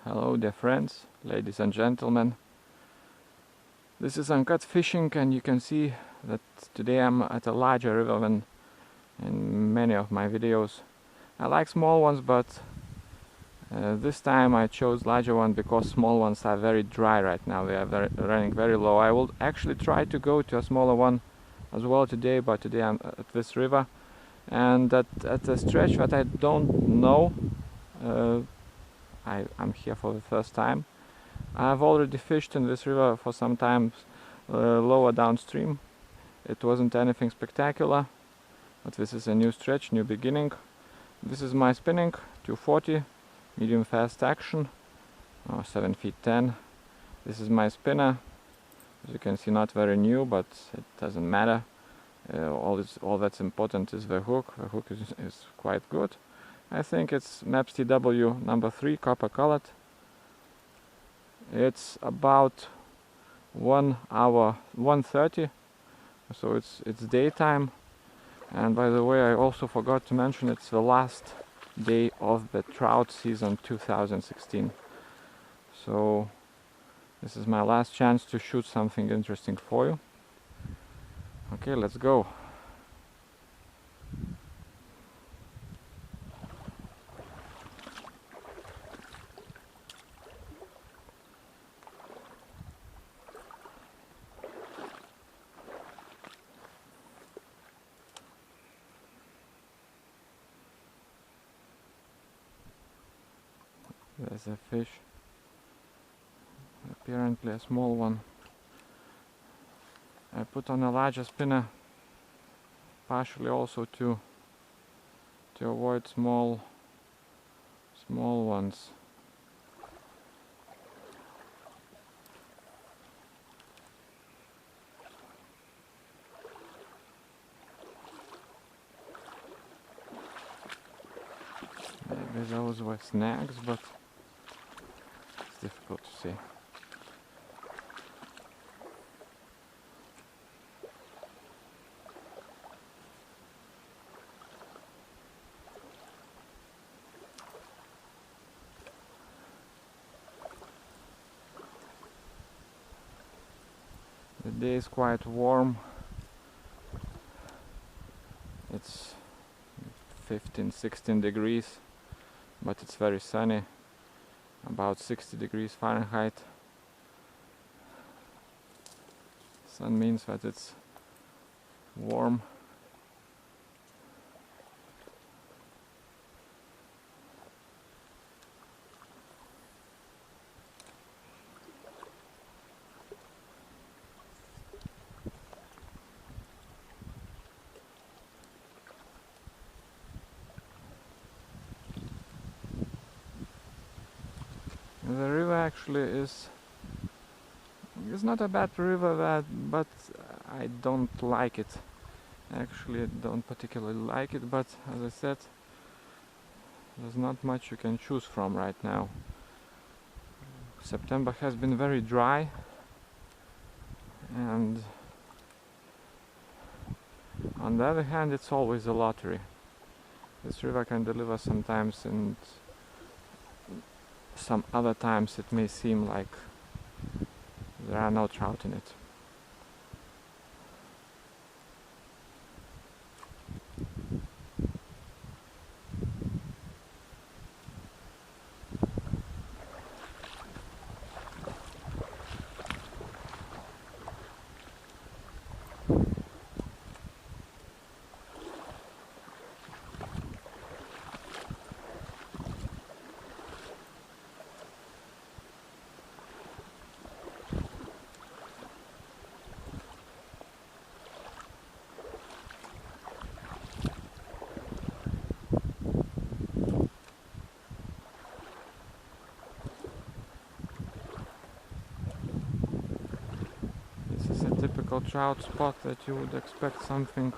Hello dear friends, ladies and gentlemen. This is Uncut Fishing, and you can see that today I'm at a larger river than in many of my videos. I like small ones, but this time I chose larger one because small ones are very dry right now. They are running very low. I will actually try to go to a smaller one as well today, but today I'm at this river and at a stretch that I don't know. I'm here for the first time. I've already fished in this river for some time lower downstream. It wasn't anything spectacular, but this is a new stretch, new beginning. This is my spinning, 240, medium fast action, 7 feet 10. This is my spinner. As you can see, not very new, but it doesn't matter. All that's important is the hook. The hook is quite good. I think it's Mepps TW number 3, copper colored. It's about 1 hour 1:30, so it's daytime. And by the way, I also forgot to mention it's the last day of the trout season 2016. So this is my last chance to shoot something interesting for you. Okay, let's go. There's a fish, apparently a small one. I put on a larger spinner, partially also to avoid small ones. Maybe those were snags, but it's difficult to say. The day is quite warm. It's 15-16 degrees, but it's very sunny, about 60 degrees Fahrenheit. Sun means that it's warm. The river actually is not a bad river, but I don't like it. Actually, I don't particularly like it, but as I said, there's not much you can choose from right now. September has been very dry, and on the other hand, it's always a lottery. This river can deliver sometimes, and some other times it may seem like there are no trout in it. This is a typical trout spot that you would expect something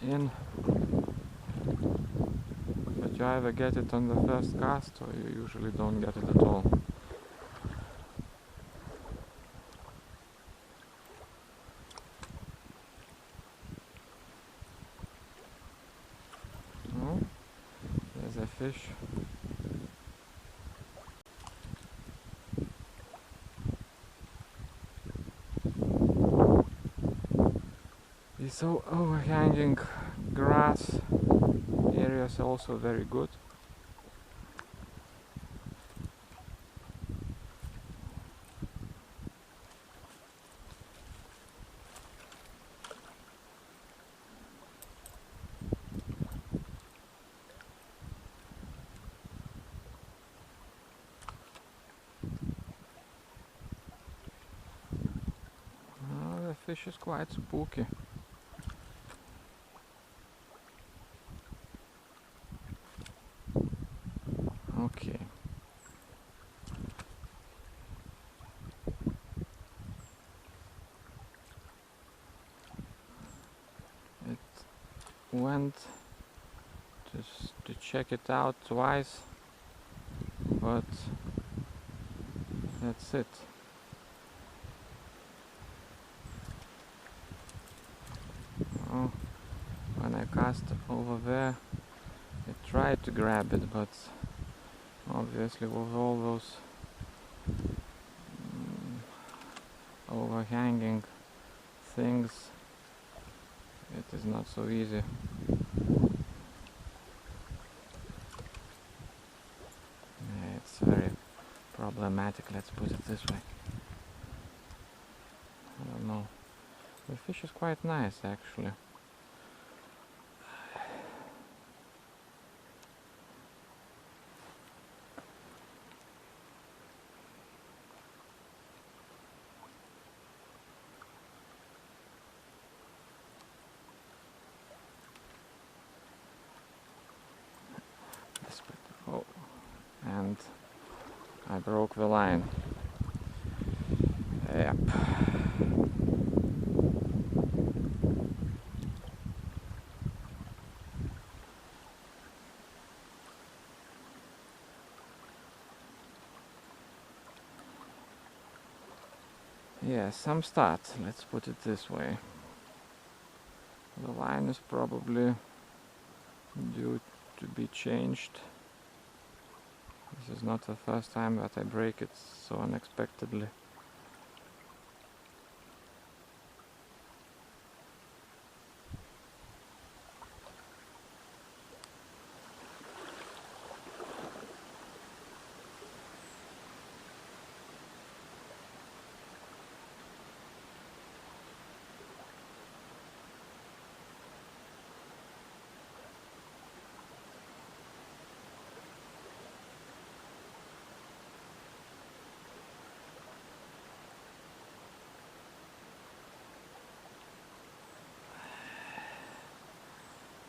in, but you either get it on the first cast or you usually don't get it at all. Oh, there's a fish. These overhanging grass areas are also very good. The fish is quite spooky. Okay. It went to check it out twice, but that's it. Oh, when I cast over there, it tried to grab it, but obviously with all those overhanging things, it is not so easy. It's very problematic, let's put it this way. I don't know. The fish is quite nice actually. Oh, and I broke the line. Yep. Yeah, some start, let's put it this way. The line is probably due to be changed. This is not the first time that I break it so unexpectedly.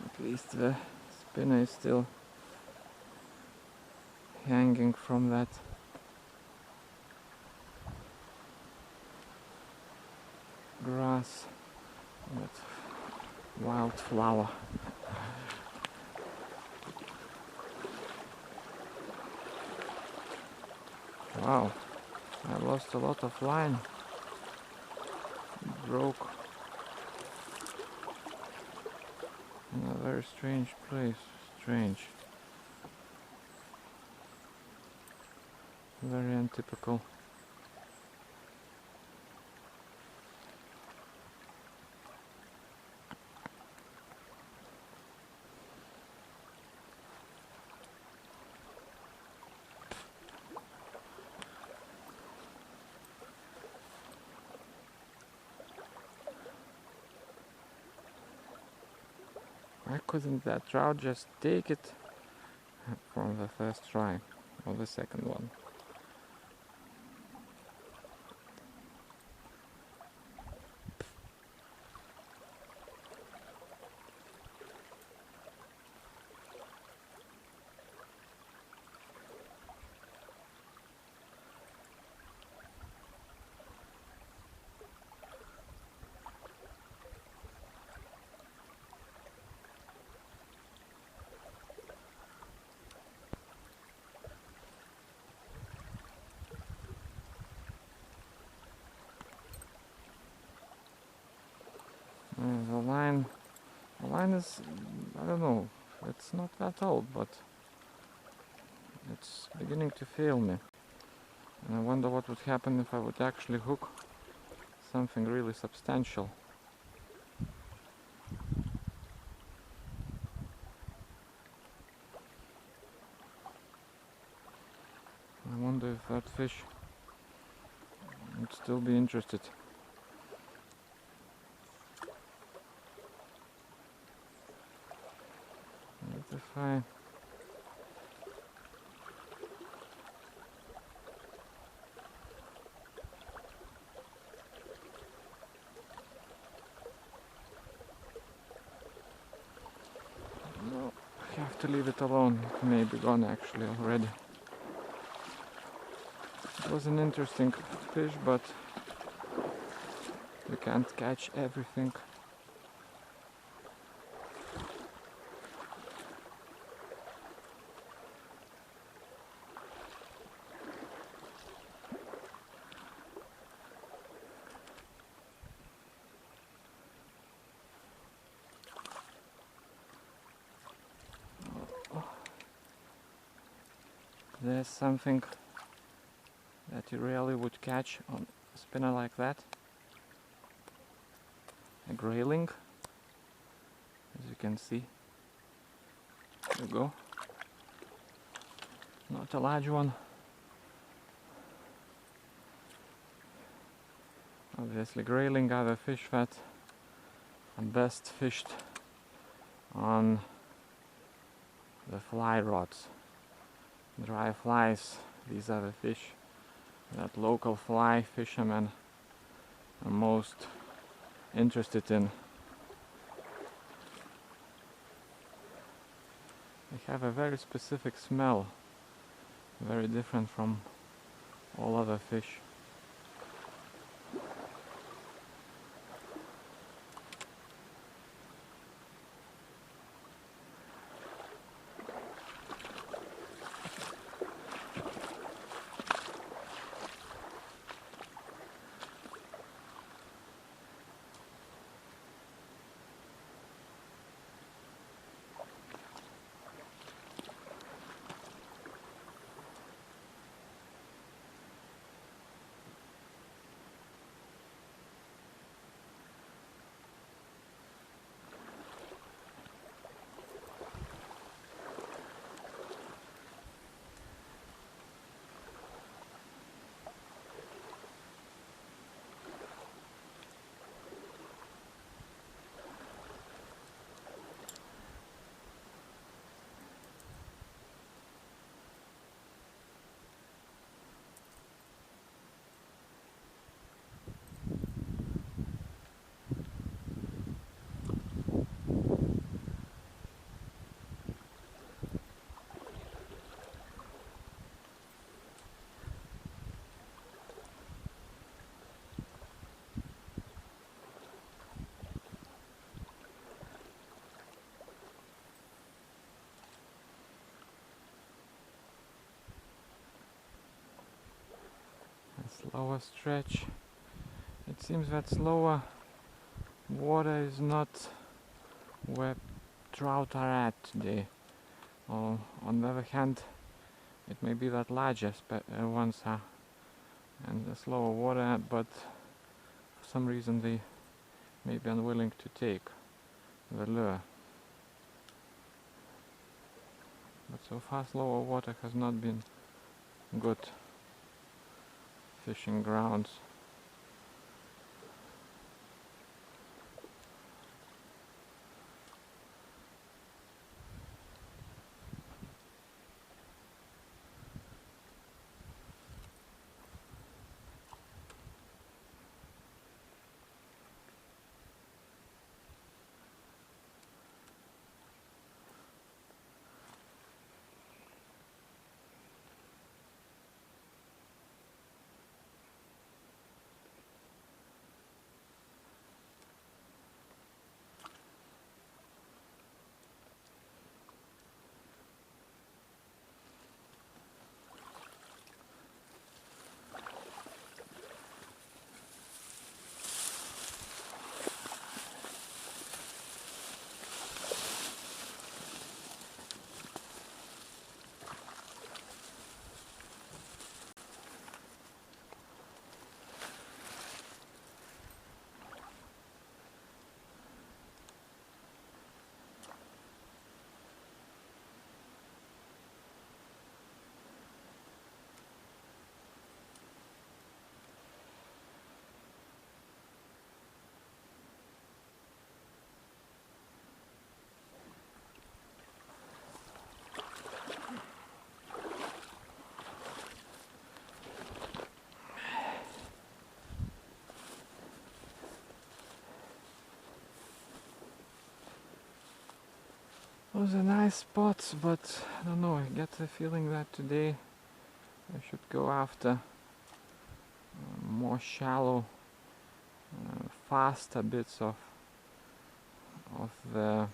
At least the spinner is still hanging from that grass, that wildflower. Wow, I lost a lot of line. It broke in a very strange place. Strange. Very untypical. Why couldn't that trout just take it from the first try or the second one? The line is, I don't know, it's not that old, but it's beginning to fail me. And I wonder what would happen if I would actually hook something really substantial. I wonder if that fish would still be interested. But if I no, I have to leave it alone. It may be gone actually already. It was an interesting fish, but you can't catch everything. There's something that you rarely would catch on a spinner like that. A grayling, as you can see. There you go. Not a large one. Obviously grayling are the fish that are best fished on the fly rods. Dry flies, these are the fish that local fly fishermen are most interested in. They have a very specific smell, very different from all other fish. Slower stretch. It seems that slower water is not where trout are at today. On the other hand, it may be that larger ones are and the slower water, but for some reason they may be unwilling to take the lure. But so far slower water has not been good fishing grounds. Those are nice spots, but I don't know, I get the feeling that today I should go after more shallow, faster bits of the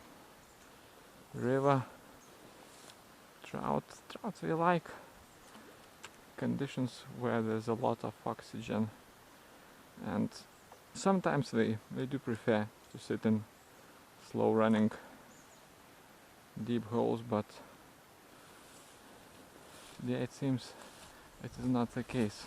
river. Trouts they like conditions where there's a lot of oxygen, and sometimes they do prefer to sit in slow running deep holes, but yeah, it seems it is not the case.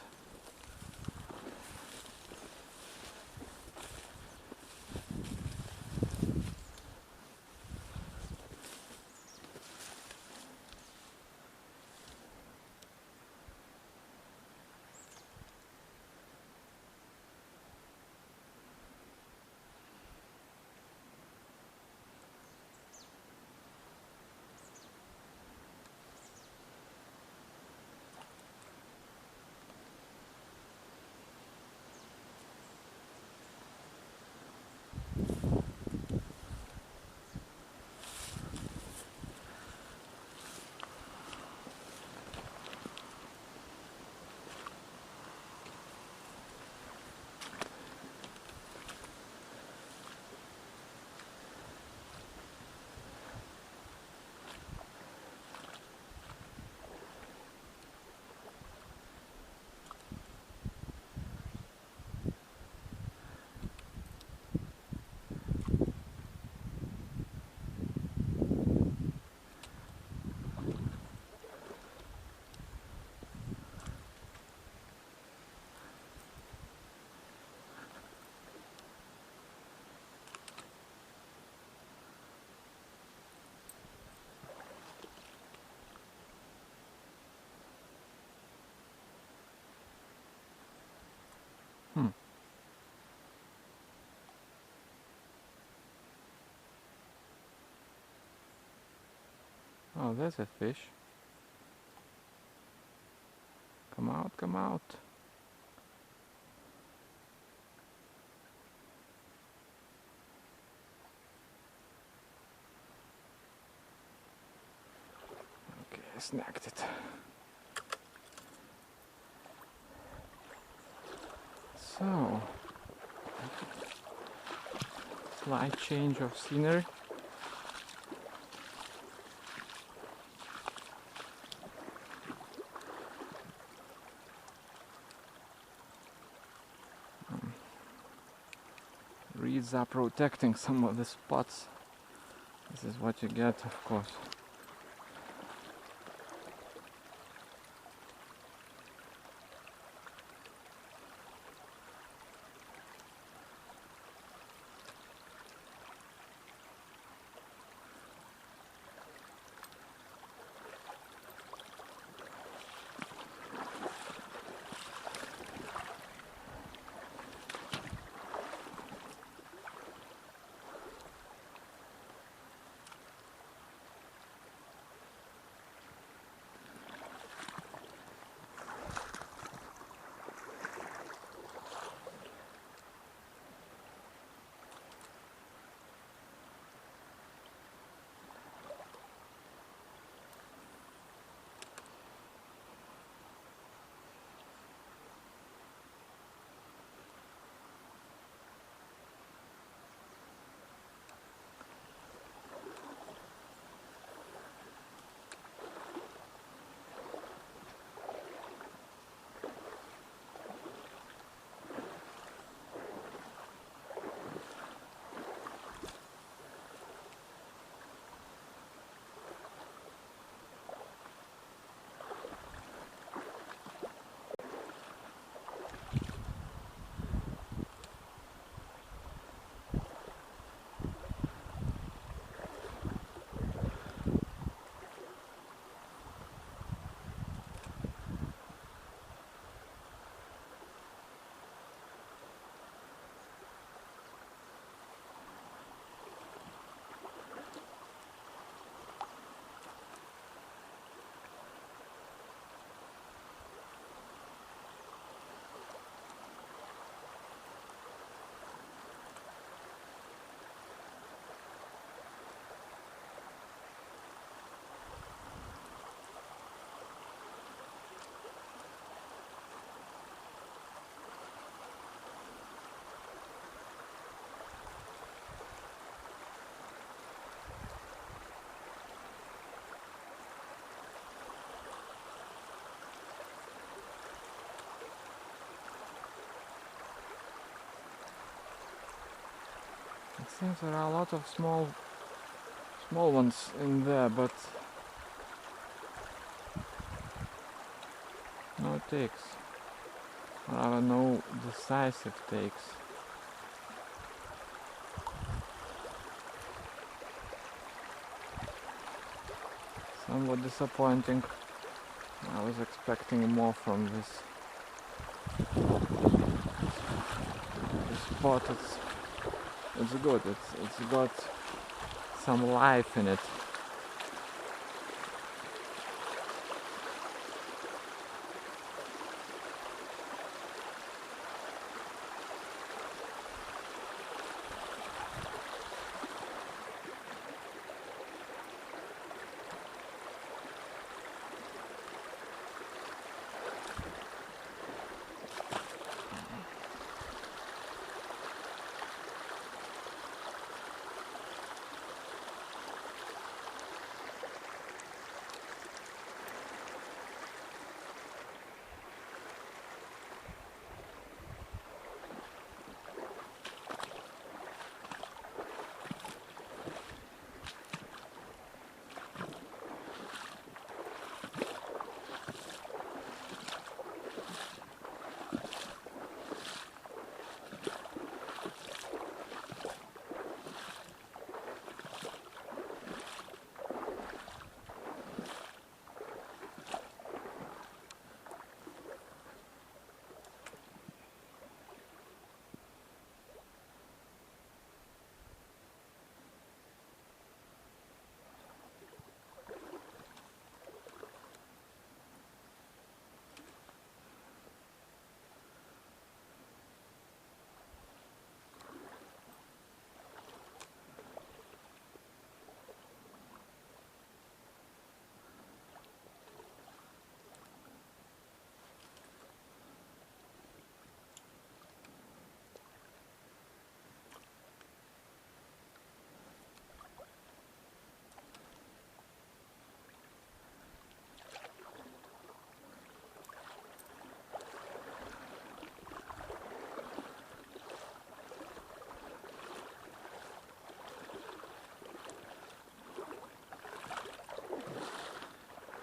Oh, there's a fish. Come out, come out. Okay, I snagged it. So, slight change of scenery. Reeds are protecting some of the spots. This is what you get, of course. It seems there are a lot of small ones in there, but no takes. Rather no decisive takes. Somewhat disappointing. I was expecting more from this spot. It's good. It's got some life in it.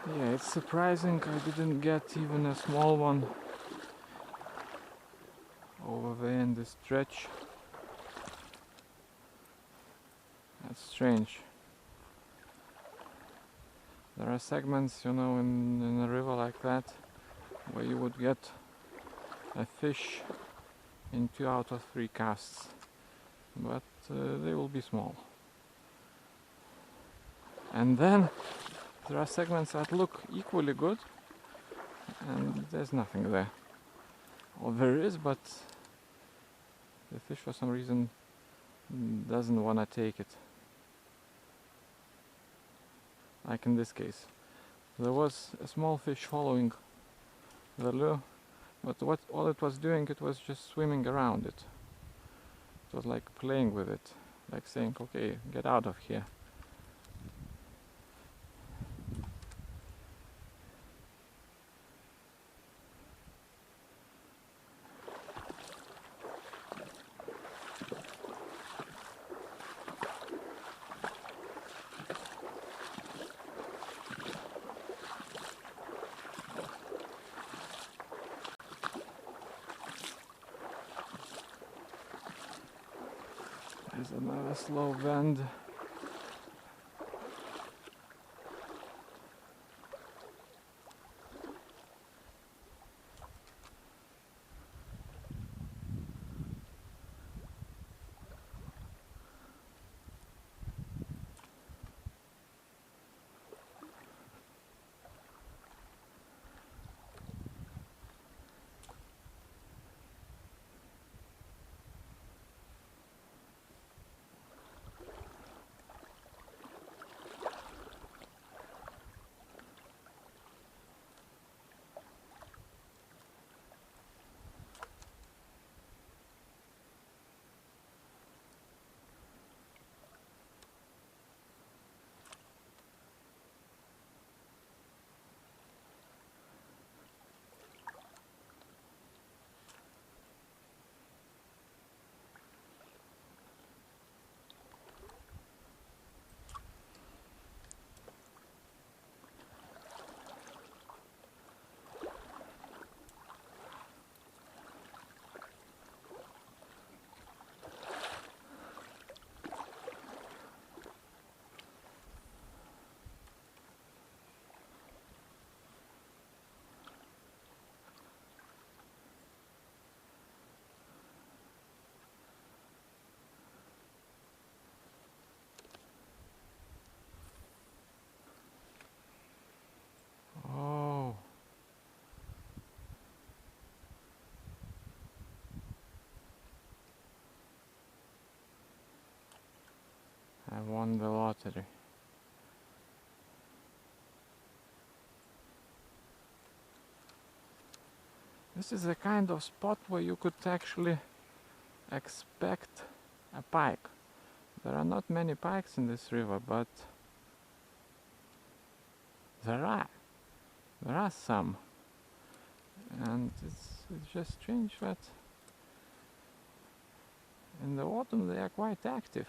Yeah, it's surprising I didn't get even a small one over there in the stretch. That's strange. There are segments, you know, in a river like that where you would get a fish in 2 out of 3 casts, but they will be small. And then there are segments that look equally good and there's nothing there. Or there is, but the fish for some reason doesn't want to take it. Like in this case. There was a small fish following the lure, but all it was doing, it was just swimming around it. It was like playing with it, like saying, okay, get out of here. There's another slow bend. This is a kind of spot where you could actually expect a pike. There are not many pikes in this river, but there are some, and it's just strange that in the autumn they are quite active.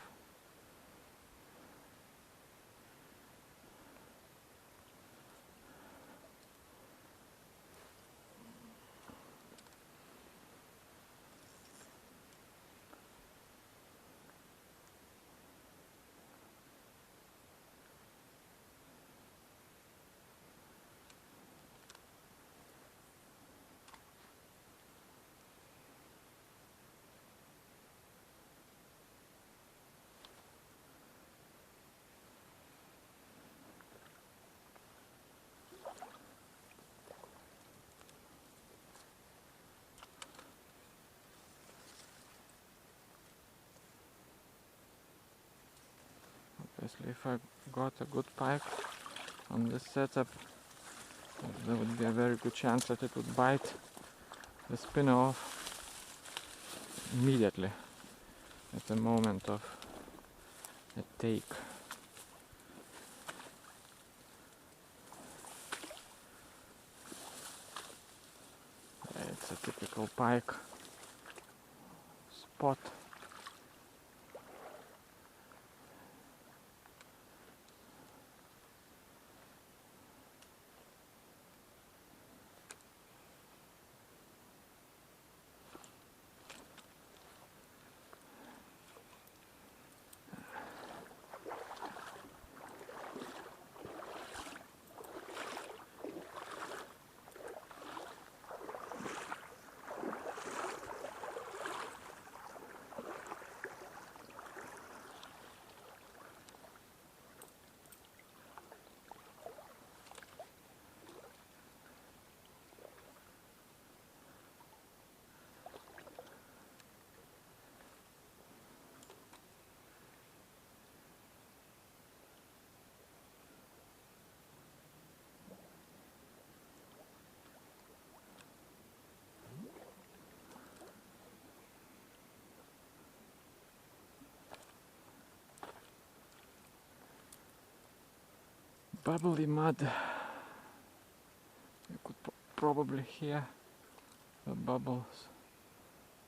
Obviously, if I got a good pike on this setup, there would be a very good chance that it would bite the spinner off immediately at the moment of a take. It's a typical pike spot. Bubbly mud. You could probably hear the bubbles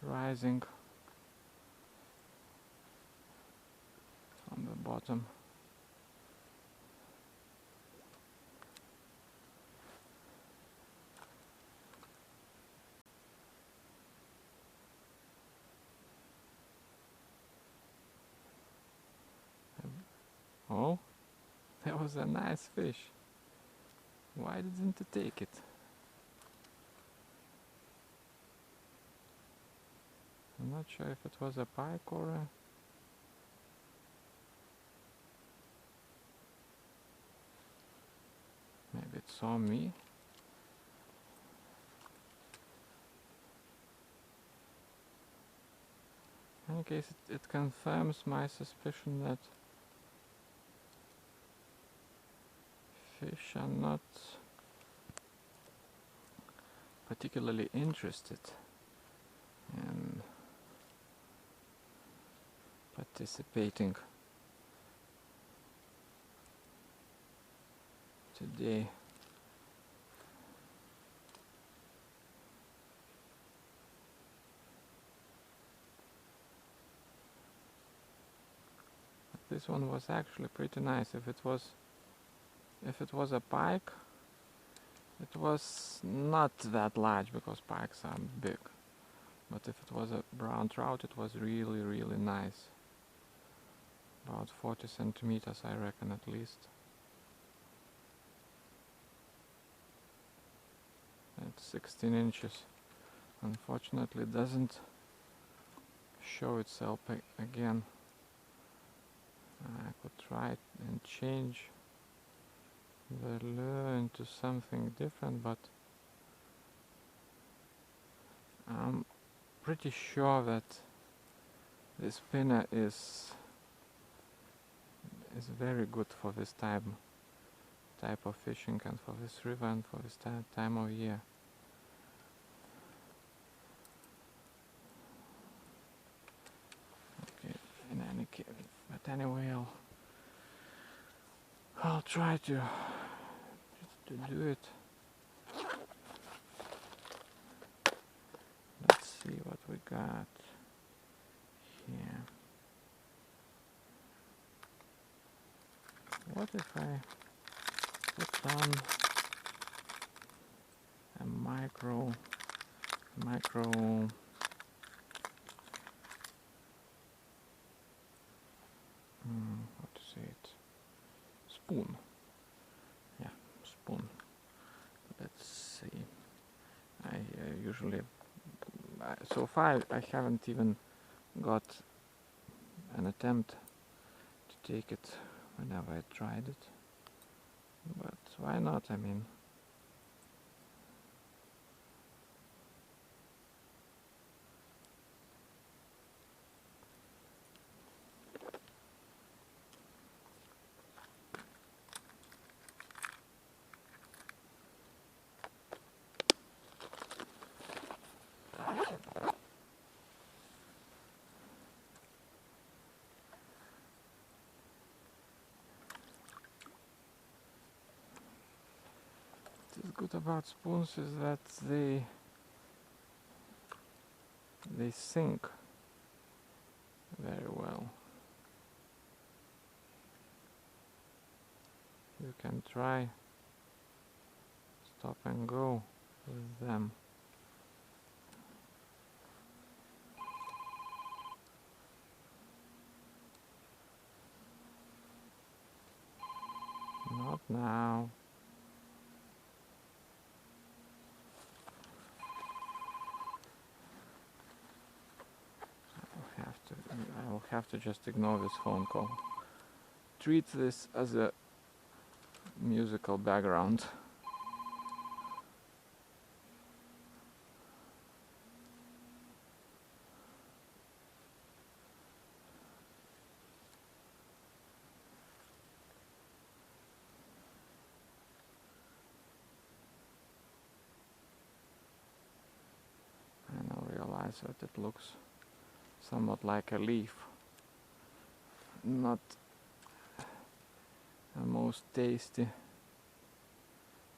rising from the bottom. Oh, that was a nice fish. Why didn't it take it? I'm not sure if it was a pike or a... Maybe it saw me. In any case, it confirms my suspicion that fish are not particularly interested in participating today. This one was actually pretty nice. If it was a pike, it was not that large because pikes are big. But if it was a brown trout, it was really, really nice. About 40 centimeters, I reckon, at least. It's 16 inches. Unfortunately, it doesn't show itself again. I could try it and change the lure into something different, but I'm pretty sure that this spinner is very good for this type of fishing and for this river and for this time of year. but anyway, I'll try to do it. Let's see what we got here. What if I put on a micro how to say it, spoon. Yeah, spoon. Let's see. I usually so far I haven't even got an attempt to take it whenever I tried it, but why not? I mean, what's good about spoons is that they sink very well. You can try stop and go with them. Not now. I will have to just ignore this phone call. Treat this as a musical background. And I'll realize that it looks somewhat like a leaf. Not the most tasty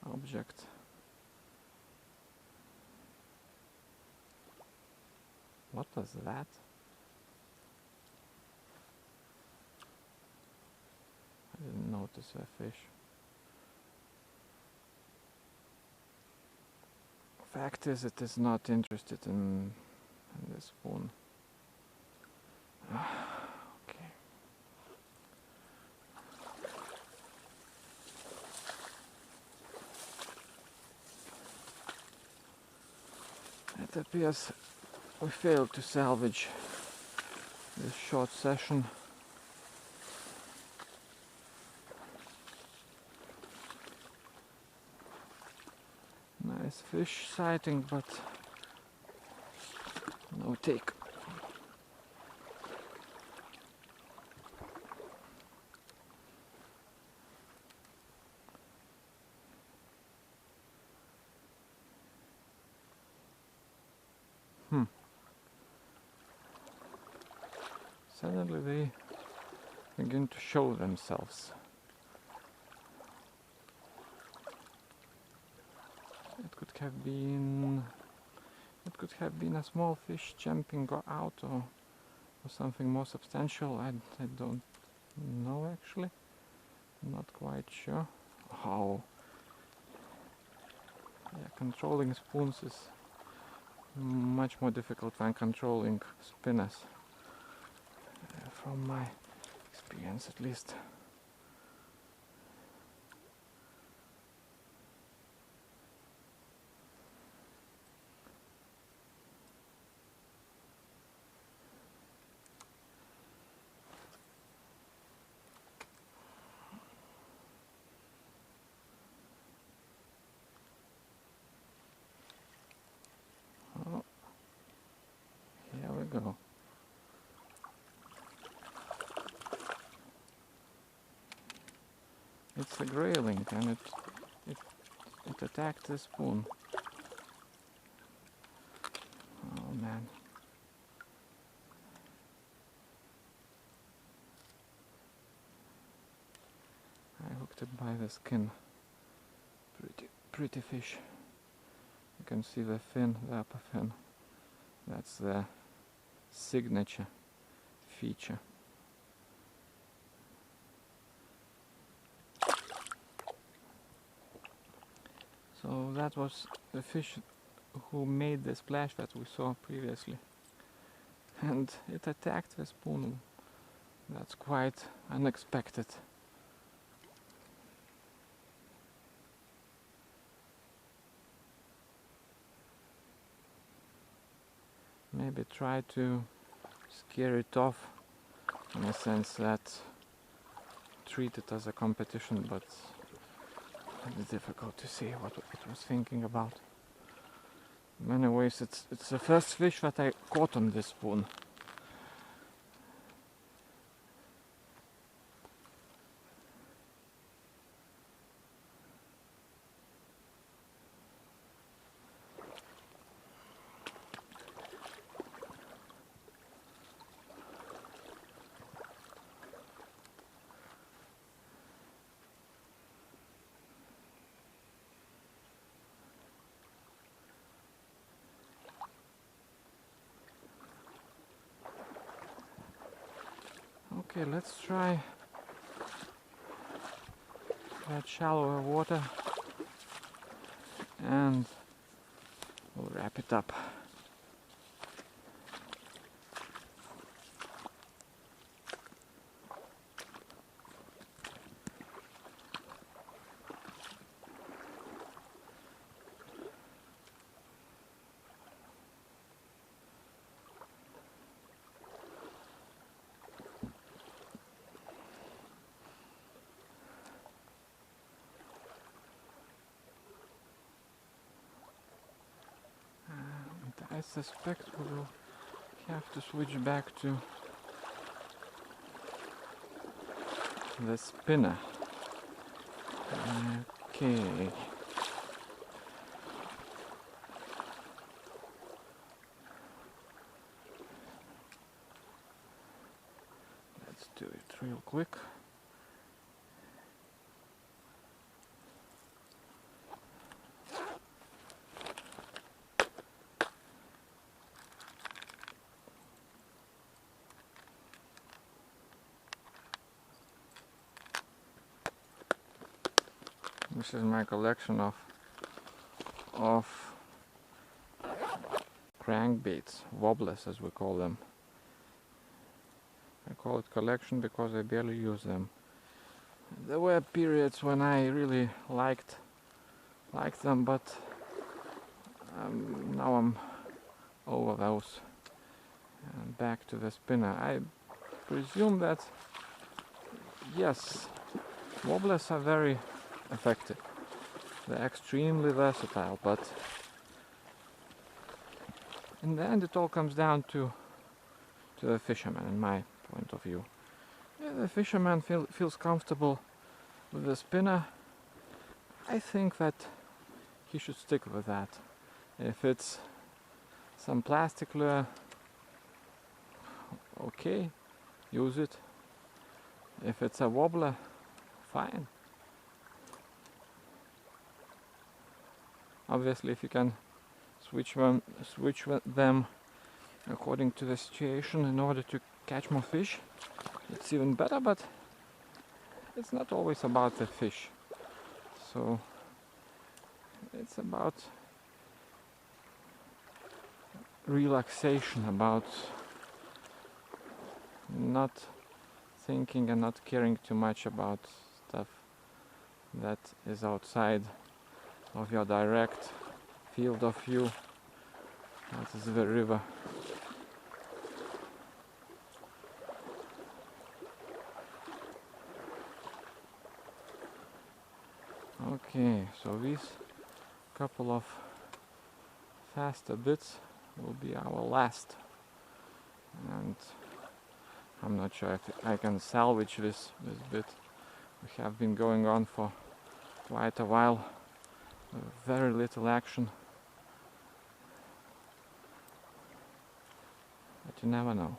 object. What was that? I didn't notice a fish. Fact is, it is not interested in this spoon. Okay. It appears we failed to salvage this short session. Nice fish sighting, but no take. Suddenly they begin to show themselves. It could have been a small fish jumping out, or something more substantial. I don't know actually. I'm not quite sure. How controlling spoons is much more difficult than controlling spinners, from my experience at least. Oh, here we go. It's a grayling, and it attacked the spoon. Oh man. attracted by the skin. Pretty fish. You can see the fin, the upper fin. That's the signature feature. So that was the fish who made the splash that we saw previously. And it attacked the spoon. That's quite unexpected. Maybe try to scare it off, in a sense that treat it as a competition, but it's difficult to see what it was thinking about. In many ways it's the first fish that I caught on this spoon. Okay, let's try that shallower water and we'll wrap it up. I suspect we will have to switch back to the spinner. Okay. Let's do it real quick. This is my collection of crankbaits, wobblers as we call them. I call it collection because I barely use them. There were periods when I really liked them, but now I'm over those. And back to the spinner. I presume that yes, wobblers are very effective. They're extremely versatile, but in the end it all comes down to the fisherman, in my point of view. If the fisherman feels comfortable with the spinner, I think that he should stick with that. If it's some plastic lure, okay, use it. If it's a wobbler, fine. Obviously, if you can switch them according to the situation in order to catch more fish, it's even better, but it's not always about the fish. So it's about relaxation, about not thinking and not caring too much about stuff that is outside of your direct field of view. That is the river. Okay, so these couple of faster bits will be our last, and I'm not sure if I can salvage this bit. We have been going on for quite a while. Very little action, but you never know.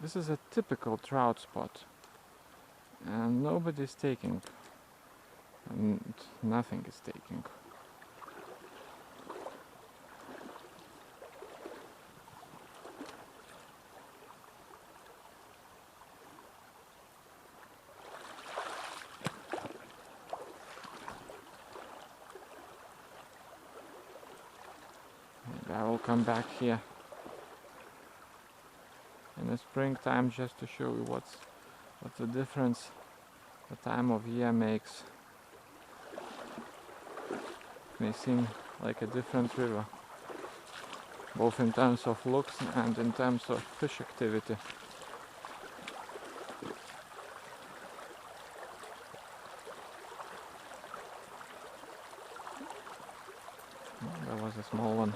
This is a typical trout spot, and nobody's taking, and nothing is taking. Maybe I will come back here in the springtime just to show you what the difference the time of year makes. It may seem like a different river, both in terms of looks and in terms of fish activity. There was a small one.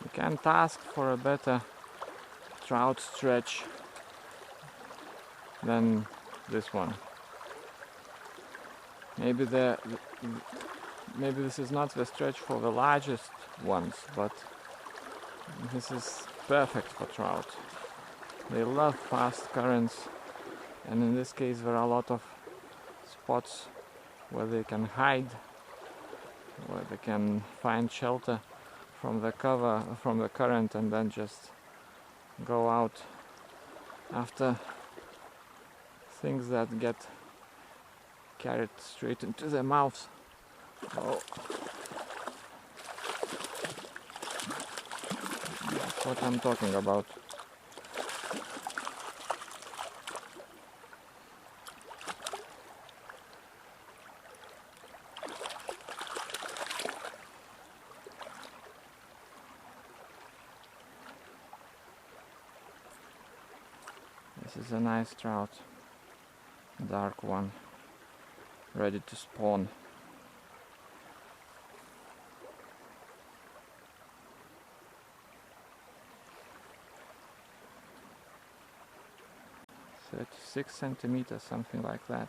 You can't ask for a better trout stretch than this one. Maybe this is not the stretch for the largest ones, but this is perfect for trout. They love fast currents, and in this case there are a lot of spots where they can hide, where they can find shelter from the current, and then just go out after things that get carried straight into their mouths. Oh. That's what I'm talking about. This is a nice trout, dark one, ready to spawn. So 6 centimeters, something like that.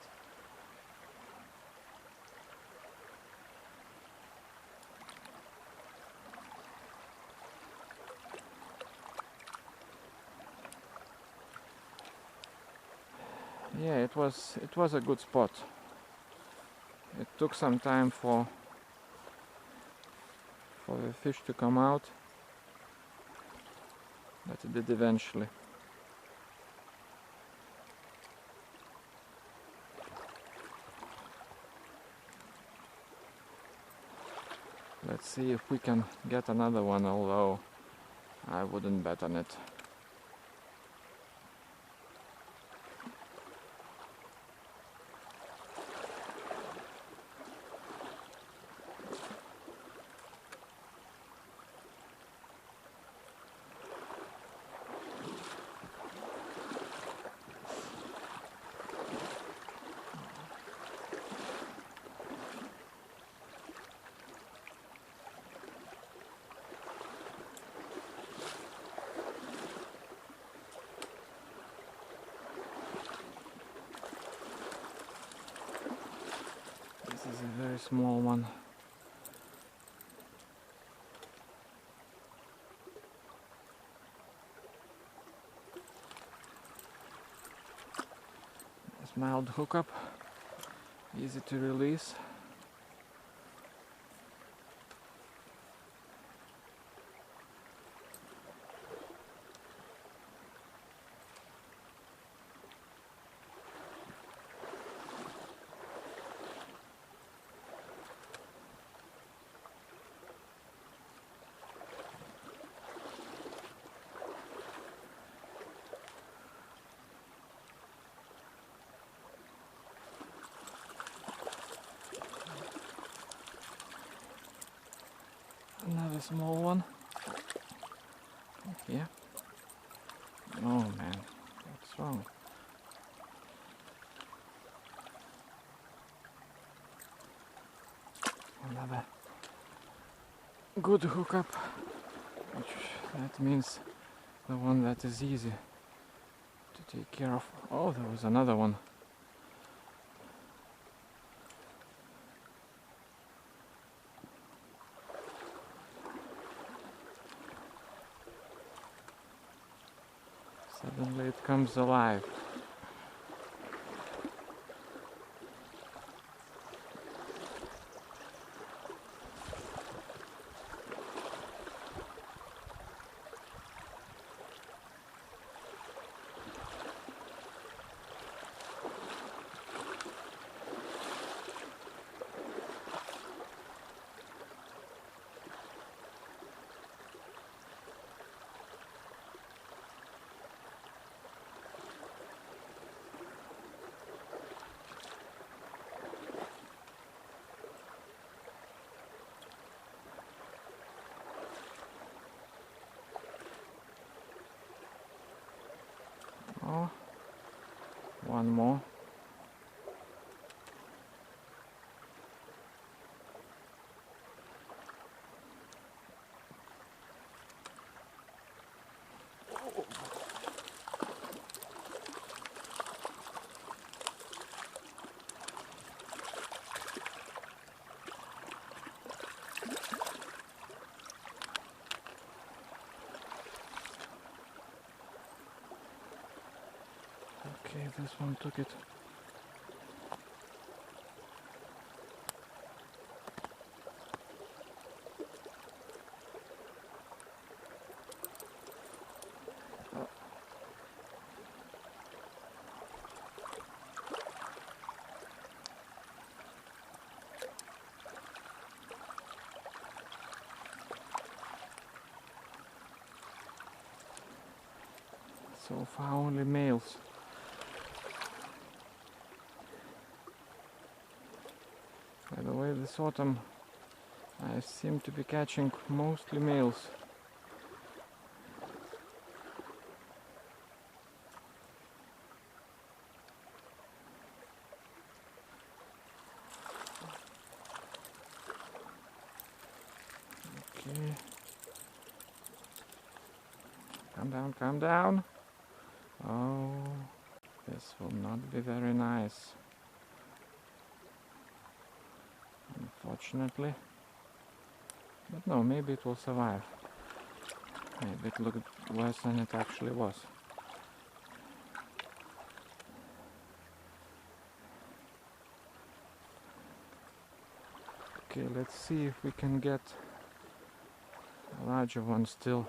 Yeah, it was a good spot. It took some time for the fish to come out, but it did eventually. Let's see if we can get another one, although I wouldn't bet on it. This is a very small one. A mild hookup, easy to release. Another small one. Here. Oh man, what's wrong? Another good hookup, which that means the one that is easy to take care of. Oh, there was another one. Suddenly it comes alive. Oh, one more. Okay, this one took it. So far only males. By the way, this autumn I seem to be catching mostly males. Okay. Calm down, calm down. Oh, this will not be very nice, unfortunately. But no, maybe it will survive. Maybe it looked worse than it actually was. Okay, let's see if we can get a larger one still.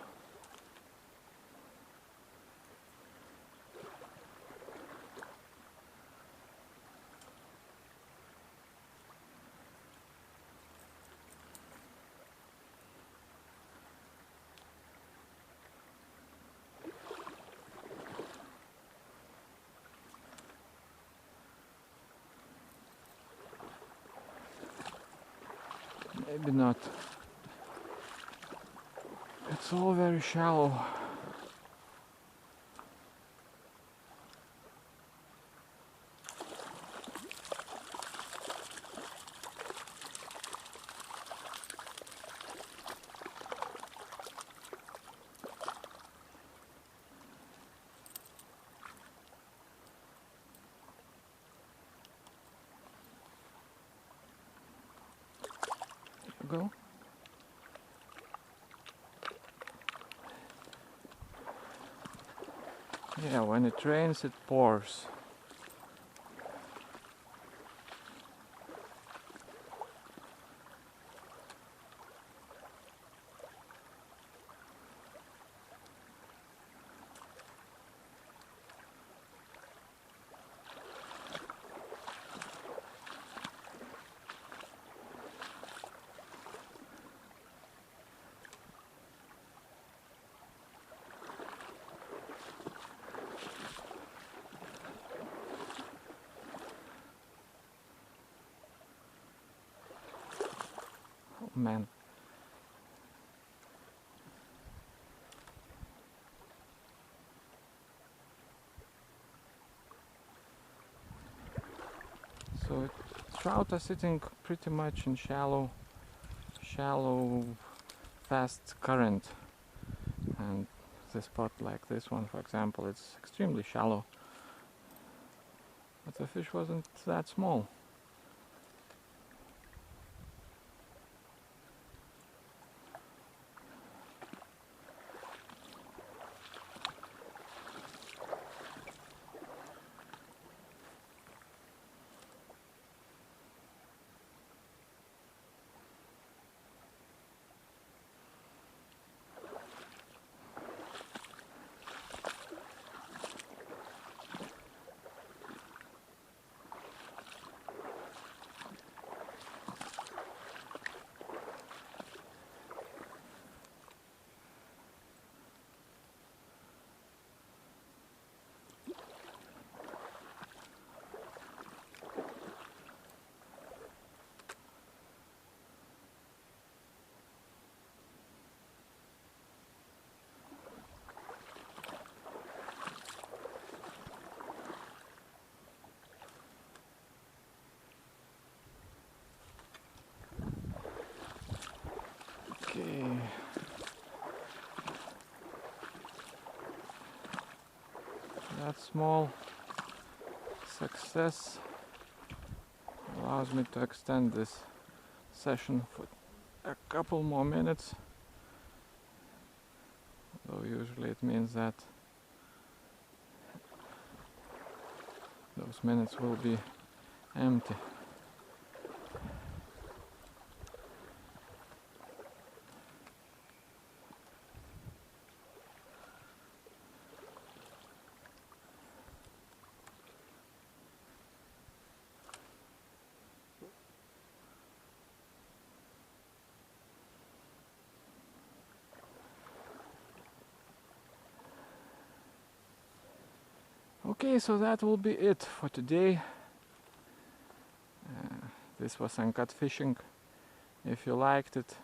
Maybe not. It's all very shallow. Go. Yeah, when it rains, it pours. Oh man. So trout are sitting pretty much in shallow, fast current, and the spot like this one, for example, it's extremely shallow, but the fish wasn't that small. Okay. That small success allows me to extend this session for a couple more minutes, though usually it means that those minutes will be empty. Okay, so that will be it for today. This was Uncut Fishing. If you liked it,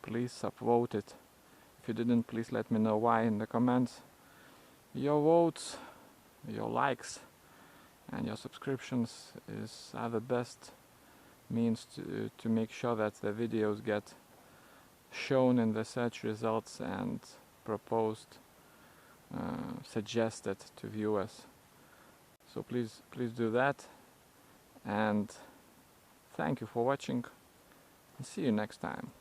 please upvote it. If you didn't, please let me know why in the comments. Your votes, your likes, and your subscriptions are the best means to make sure that the videos get shown in the search results and proposed, suggested to viewers. So please do that, and thank you for watching, and see you next time.